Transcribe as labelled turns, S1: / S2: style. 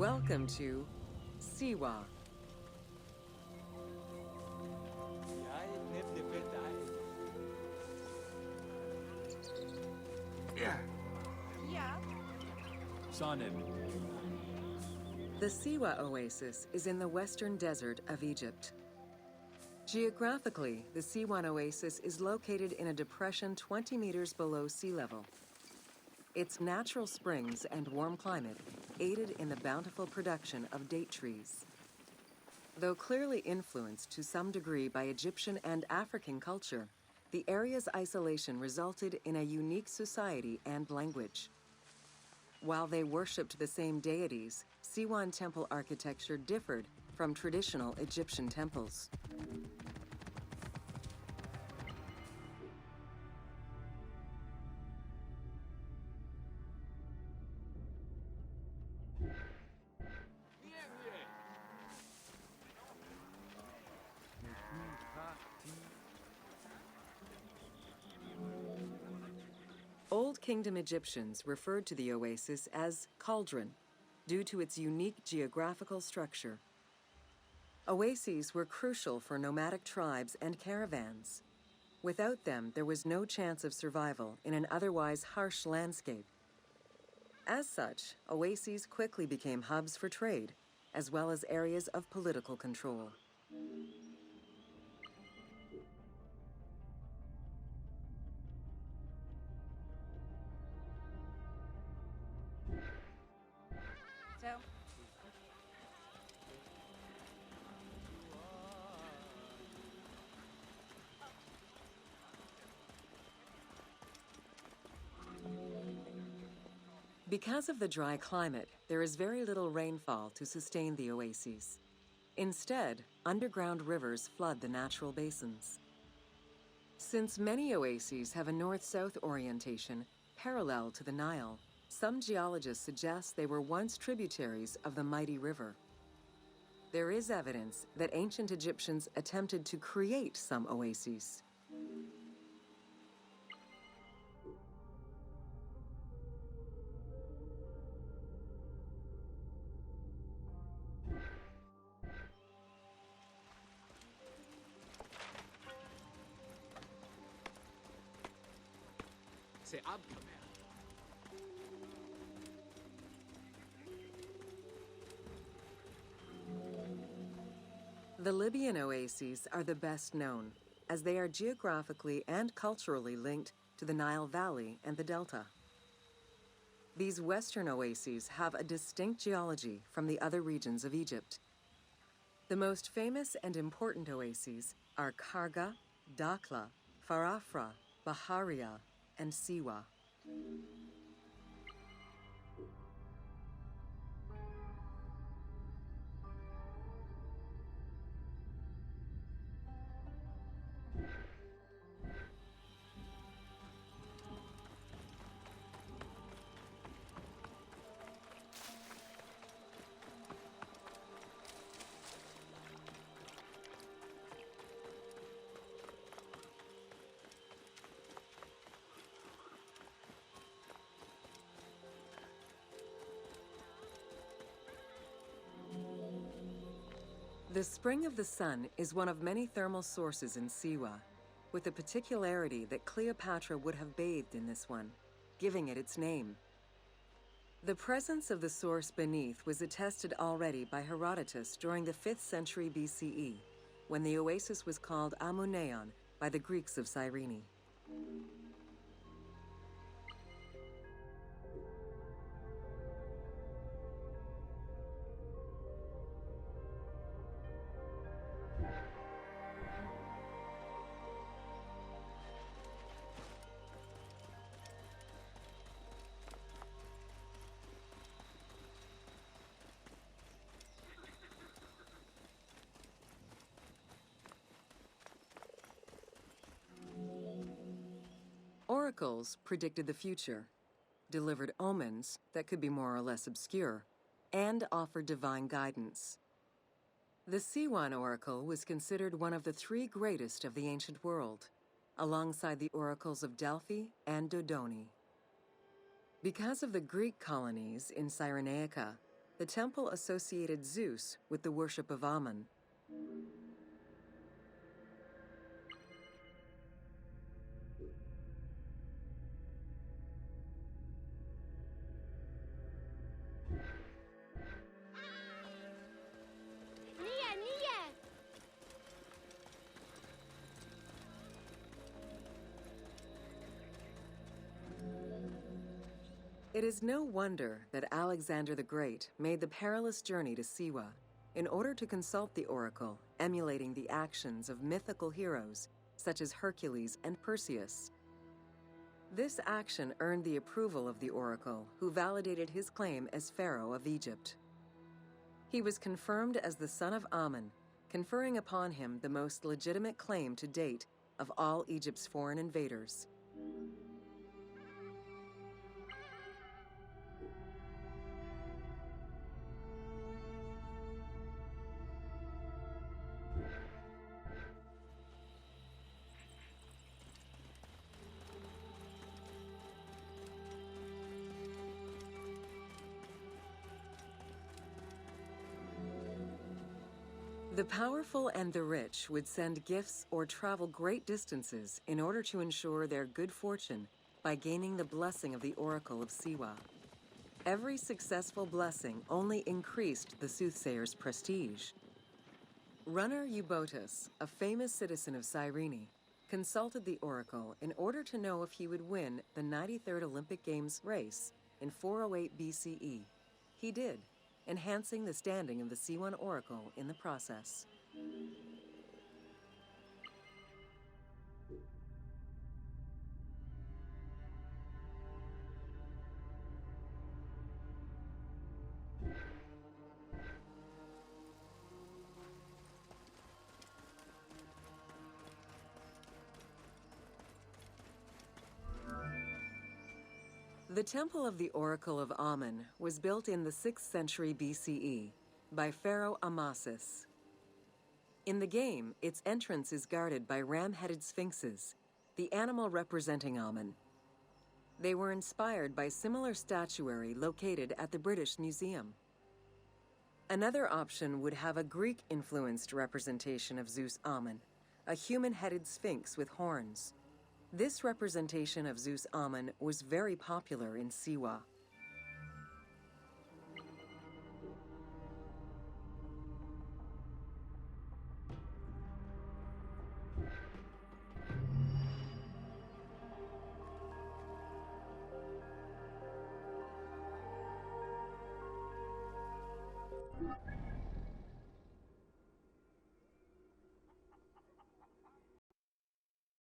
S1: Welcome to Siwa. The Siwa Oasis is in the western desert of Egypt. Geographically, the Siwan Oasis is located in a depression 20 meters below sea level. Its natural springs and warm climate aided in the bountiful production of date trees. Though clearly influenced to some degree by Egyptian and African culture, the area's isolation resulted in a unique society and language. While they worshipped the same deities, Siwan temple architecture differed from traditional Egyptian temples. Old Kingdom Egyptians referred to the oasis as cauldron, due to its unique geographical structure. Oases were crucial for nomadic tribes and caravans. Without them, there was no chance of survival in an otherwise harsh landscape. As such, oases quickly became hubs for trade, as well as areas of political control. Because of the dry climate, there is very little rainfall to sustain the oases. Instead, underground rivers flood the natural basins. Since many oases have a north-south orientation parallel to the Nile, some geologists suggest they were once tributaries of the mighty river. There is evidence that ancient Egyptians attempted to create some oases. The Libyan oases are the best known, as they are geographically and culturally linked to the Nile Valley and the Delta. These western oases have a distinct geology from the other regions of Egypt. The most famous and important oases are Karga, Dakhla, Farafra, Baharia, and Siwa. The Spring of the Sun is one of many thermal sources in Siwa, with the particularity that Cleopatra would have bathed in this one, giving it its name. The presence of the source beneath was attested already by Herodotus during the 5th century BCE, when the oasis was called Amuneion by the Greeks of Cyrene. Oracles predicted the future, delivered omens that could be more or less obscure, and offered divine guidance. The Siwan oracle was considered one of the 3 greatest of the ancient world, alongside the oracles of Delphi and Dodoni. Because of the Greek colonies in Cyrenaica, The temple associated Zeus with the worship of Amun.
S2: Nia, Nia!
S1: It is no wonder that Alexander the Great made the perilous journey to Siwa in order to consult the oracle, emulating the actions of mythical heroes such as Hercules and Perseus. This action earned the approval of the oracle, who validated his claim as Pharaoh of Egypt. He was confirmed as the son of Amun, conferring upon him the most legitimate claim to date of all Egypt's foreign invaders. The powerful and the rich would send gifts or travel great distances in order to ensure their good fortune by gaining the blessing of the Oracle of Siwa. Every successful blessing only increased the soothsayer's prestige. Runner Eubotus, a famous citizen of Cyrene, consulted the oracle in order to know if he would win the 93rd Olympic Games race in 408 BCE. He did, enhancing the standing of the Siwan oracle in the process. The Temple of the Oracle of Amun was built in the 6th century BCE by Pharaoh Amasis. In the game, its entrance is guarded by ram-headed sphinxes, the animal representing Amun. They were inspired by similar statuary located at the British Museum. Another option would have a Greek-influenced representation of Zeus Amun, a human-headed sphinx with horns. This representation of Zeus Amun was very popular in Siwa.